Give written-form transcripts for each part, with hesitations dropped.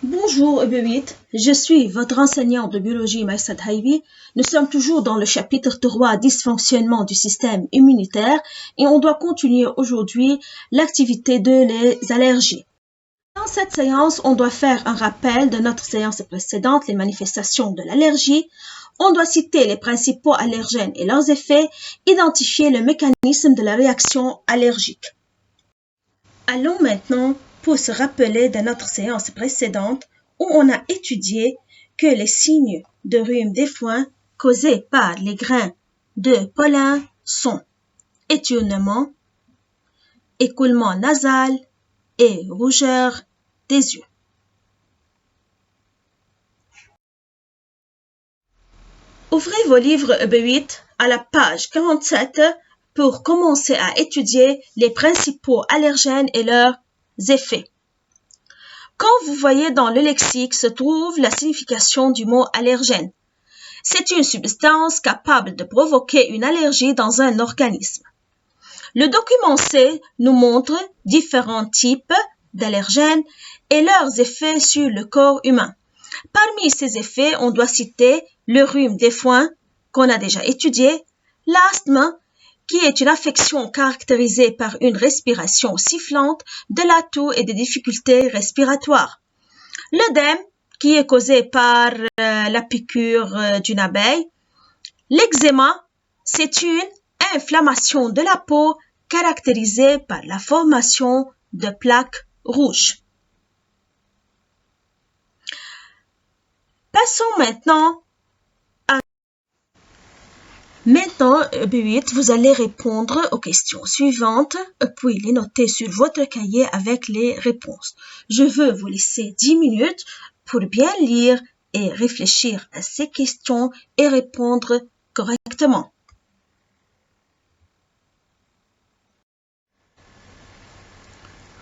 Bonjour Ebewit, je suis votre enseignant de biologie Maïsad Haibi. Nous sommes toujours dans le chapitre 3 dysfonctionnement du système immunitaire et on doit continuer aujourd'hui l'activité de les allergies. Dans cette séance, on doit faire un rappel de notre séance précédente, les manifestations de l'allergie. On doit citer les principaux allergènes et leurs effets, identifier le mécanisme de la réaction allergique. Allons maintenant pour se rappeler de notre séance précédente où on a étudié que les signes de rhume des foins causés par les grains de pollen sont éternuement, écoulement nasal et rougeur des yeux. Ouvrez vos livres EB8 à la page 47 pour commencer à étudier les principaux allergènes et leurs effets. Quand vous voyez dans le lexique se trouve la signification du mot allergène. C'est une substance capable de provoquer une allergie dans un organisme. Le document C nous montre différents types d'allergènes et leurs effets sur le corps humain. Parmi ces effets, on doit citer le rhume des foins qu'on a déjà étudié, l'asthme, qui est une affection caractérisée par une respiration sifflante, de la toux et des difficultés respiratoires. L'œdème, qui est causé par la piqûre d'une abeille. L'eczéma, c'est une inflammation de la peau caractérisée par la formation de plaques rouges. Passons maintenant à... Maintenant, B8, vous allez répondre aux questions suivantes, puis les noter sur votre cahier avec les réponses. Je veux vous laisser 10 minutes pour bien lire et réfléchir à ces questions et répondre correctement.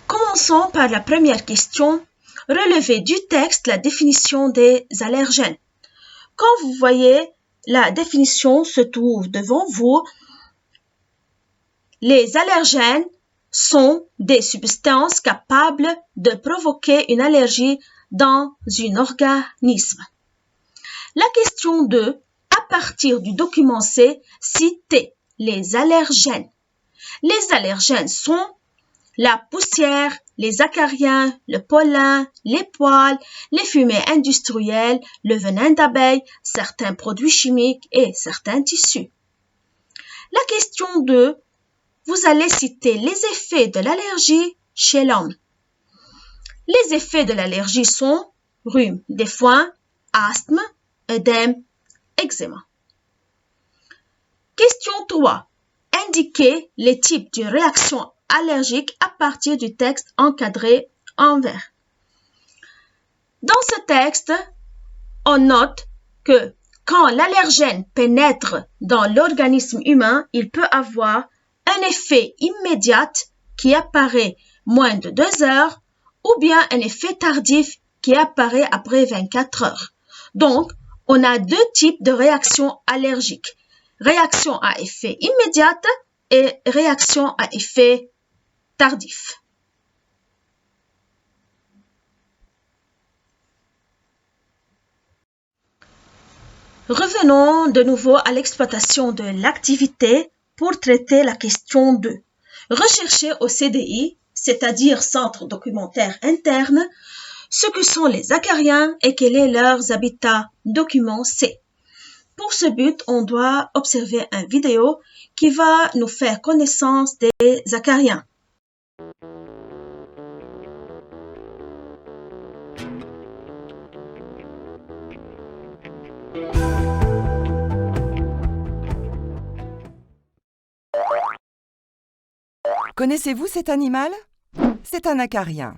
Commençons par la première question. Relevez du texte la définition des allergènes. Quand vous voyez la définition se trouve devant vous, les allergènes sont des substances capables de provoquer une allergie dans un organisme. La question 2, à partir du document C, citez les allergènes. Les allergènes sont la poussière, les acariens, le pollen, les poils, les fumées industrielles, le venin d'abeille, certains produits chimiques et certains tissus. La question 2, vous allez citer les effets de l'allergie chez l'homme. Les effets de l'allergie sont rhume des foins, asthme, œdème, eczéma. Question 3. Indiquez les types de réactions allergiques à partir du texte encadré en vert. Dans ce texte, on note que quand l'allergène pénètre dans l'organisme humain, il peut avoir un effet immédiat qui apparaît moins de 2 heures ou bien un effet tardif qui apparaît après 24 heures. Donc, on a 2 types de réactions allergiques. Réaction à effet immédiat et réaction à effet tardif. Revenons de nouveau à l'exploitation de l'activité pour traiter la question 2. Recherchez au CDI, c'est-à-dire Centre documentaire interne, ce que sont les acariens et quel est leur habitat. Document C. Pour ce but, on doit observer une vidéo qui va nous faire connaissance des acariens. Connaissez-vous cet animal? C'est un acarien.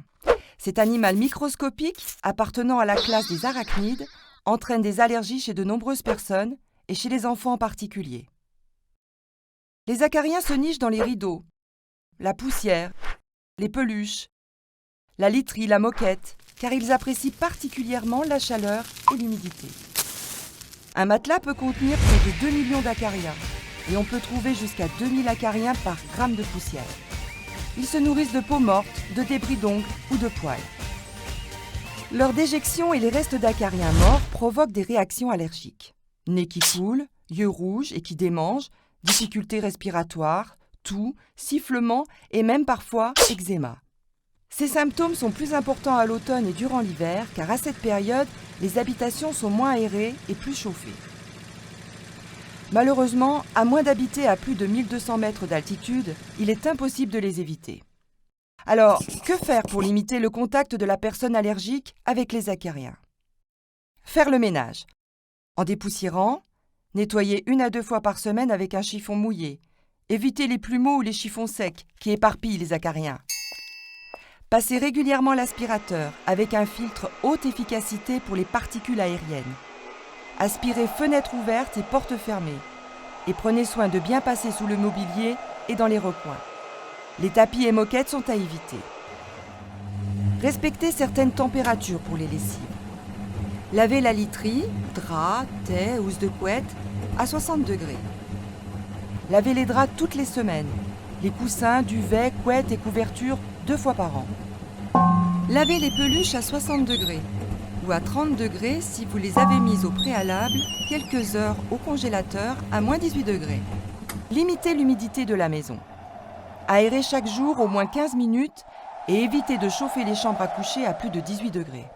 Cet animal microscopique, appartenant à la classe des arachnides, entraîne des allergies chez de nombreuses personnes et chez les enfants en particulier. Les acariens se nichent dans les rideaux, la poussière, les peluches, la literie, la moquette, car ils apprécient particulièrement la chaleur et l'humidité. Un matelas peut contenir près de 2 millions d'acariens et on peut trouver jusqu'à 2000 acariens par gramme de poussière. Ils se nourrissent de peau morte, de débris d'ongles ou de poils. Leur déjection et les restes d'acariens morts provoquent des réactions allergiques. Nez qui coule, yeux rouges et qui démangent, difficultés respiratoires, toux, sifflements et même parfois eczéma. Ces symptômes sont plus importants à l'automne et durant l'hiver car à cette période, les habitations sont moins aérées et plus chauffées. Malheureusement, à moins d'habiter à plus de 1200 mètres d'altitude, il est impossible de les éviter. Alors, que faire pour limiter le contact de la personne allergique avec les acariens? Faire le ménage. En dépoussiérant, nettoyer 1 à 2 fois par semaine avec un chiffon mouillé. Éviter les plumeaux ou les chiffons secs qui éparpillent les acariens. Passer régulièrement l'aspirateur avec un filtre haute efficacité pour les particules aériennes. Aspirez fenêtres ouvertes et portes fermées. Et prenez soin de bien passer sous le mobilier et dans les recoins. Les tapis et moquettes sont à éviter. Respectez certaines températures pour les lessives. Lavez la literie, drap, thé, housse de couette à 60 degrés. Lavez les draps toutes les semaines. Les coussins, duvets, couettes et couvertures 2 fois par an. Lavez les peluches à 60 degrés ou à 30 degrés si vous les avez mises au préalable quelques heures au congélateur à moins 18 degrés. Limitez l'humidité de la maison. Aérez chaque jour au moins 15 minutes et évitez de chauffer les chambres à coucher à plus de 18 degrés.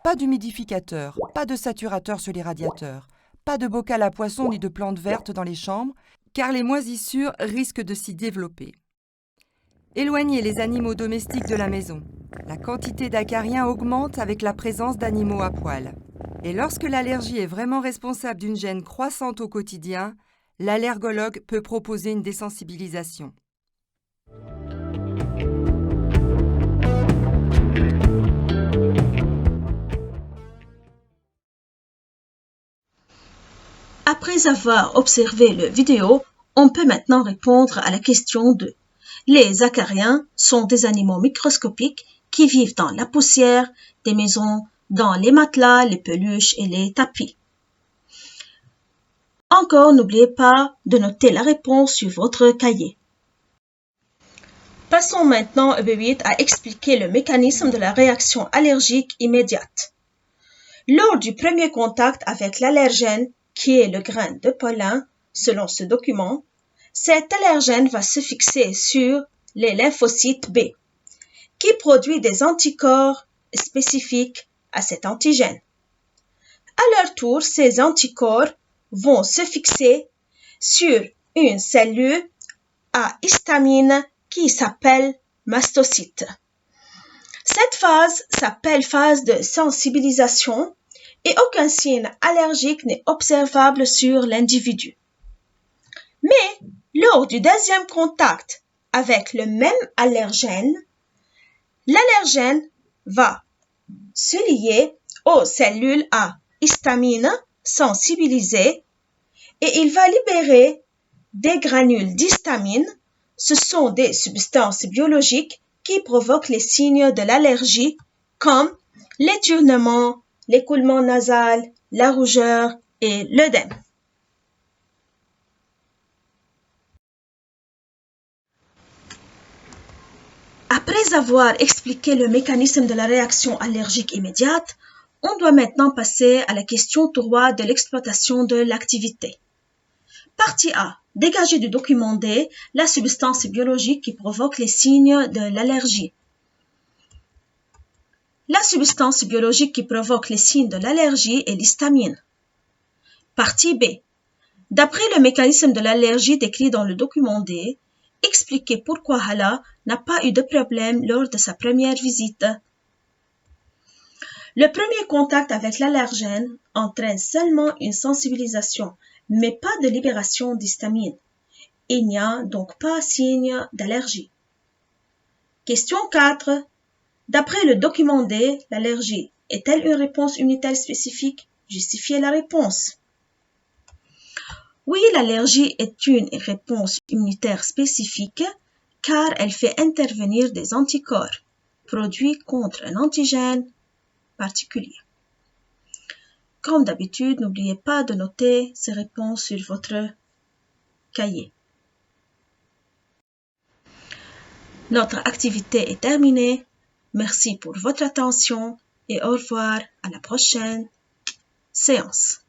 Pas d'humidificateur, pas de saturateur sur les radiateurs, pas de bocal à poissons ni de plantes vertes dans les chambres, car les moisissures risquent de s'y développer. Éloignez les animaux domestiques de la maison. La quantité d'acariens augmente avec la présence d'animaux à poil. Et lorsque l'allergie est vraiment responsable d'une gêne croissante au quotidien, l'allergologue peut proposer une désensibilisation. Après avoir observé la vidéo, on peut maintenant répondre à la question 2. Les acariens sont des animaux microscopiques qui vivent dans la poussière des maisons, dans les matelas, les peluches et les tapis. Encore, n'oubliez pas de noter la réponse sur votre cahier. Passons maintenant à expliquer le mécanisme de la réaction allergique immédiate. Lors du premier contact avec l'allergène, qui est le grain de pollen, selon ce document, cet allergène va se fixer sur les lymphocytes B, qui produit des anticorps spécifiques à cet antigène. À leur tour, ces anticorps vont se fixer sur une cellule à histamine qui s'appelle mastocyte. Cette phase s'appelle phase de sensibilisation et aucun signe allergique n'est observable sur l'individu. Mais lors du deuxième contact avec le même allergène, l'allergène va se lier aux cellules à histamine sensibilisées et il va libérer des granules d'histamine. Ce sont des substances biologiques qui provoquent les signes de l'allergie comme l'éternuement, l'écoulement nasal, la rougeur et l'œdème. Après avoir expliqué le mécanisme de la réaction allergique immédiate, on doit maintenant passer à la question 3 de l'exploitation de l'activité. Partie A. Dégager du document D la substance biologique qui provoque les signes de l'allergie. La substance biologique qui provoque les signes de l'allergie est l'histamine. Partie B. D'après le mécanisme de l'allergie décrit dans le document D, expliquez pourquoi Hala n'a pas eu de problème lors de sa première visite. Le premier contact avec l'allergène entraîne seulement une sensibilisation, mais pas de libération d'histamine. Il n'y a donc pas signe d'allergie. Question 4. D'après le document D, l'allergie est-elle une réponse immunitaire spécifique? Justifiez la réponse. Oui, l'allergie est une réponse immunitaire spécifique car elle fait intervenir des anticorps produits contre un antigène particulier. Comme d'habitude, n'oubliez pas de noter ces réponses sur votre cahier. Notre activité est terminée. Merci pour votre attention et au revoir à la prochaine séance.